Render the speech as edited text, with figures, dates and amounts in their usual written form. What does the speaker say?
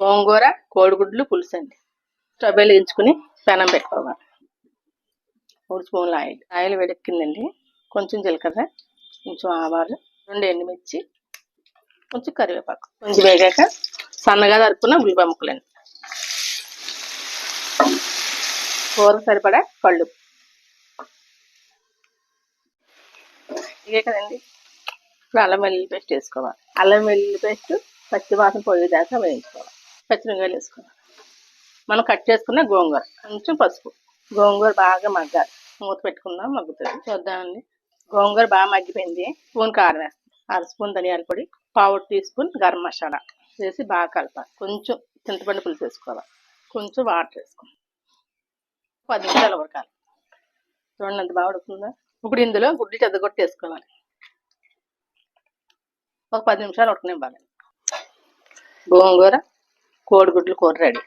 గోంగూర కోడిగుడ్లు పులుసు అండి. స్టవ్ వెలిగించుకుని పెనం పెట్టుకోవాలి. 3 స్పూన్ల ఆయిల్ వేడెక్కిందండి. కొంచెం జీలకర్ర, కొంచెం ఆవాలు, 2 ఎండుమిర్చి, కొంచెం కరివేపాకు. కొంచెం వేగాక సన్నగా తరుక్కున్న ఉల్లిపాయ ముక్కలండి. కూరకు సరిపడా కళ్ళు ఇవే కదండి. ఇప్పుడు అల్లం వెల్లుల్లి పేస్ట్ వేసుకోవాలి. అల్లం వెల్లుల్లి పేస్ట్ పచ్చి వాసన పోయేదాకా వేయించుకోవాలి. పచ్చిమిరపకాయలు వేసుకోవాలి. మనం కట్ చేసుకున్న గోంగూర, కొంచెం పసుపు. గోంగూర బాగా మగ్గాలి. మూత పెట్టుకుందాం, మగ్గుతుంది చూద్దామండి. గోంగూర బాగా మగ్గిపోయింది. స్పూన్ కారం వేస్తాం, 1/2 స్పూన్ ధనియాల పొడి, 1/4 టీ స్పూన్ గరం మసాలా వేసి బాగా కలపాలి. కొంచెం చింతపండు పులుసు వేసుకోవాలి. కొంచెం వాటర్ వేసుకోవాలి. 10 నిమిషాలు ఉడకాలి. చూడండి ఎంత బాగా ఉడుకుందా. ఇప్పుడు ఇందులో గుడ్డు చెద్దగొట్టి వేసుకోవాలి. ఒక 10 నిమిషాలు ఉడకనివ్వాలి. గోంగూర కోడిగుడ్లు కూర రెడీ.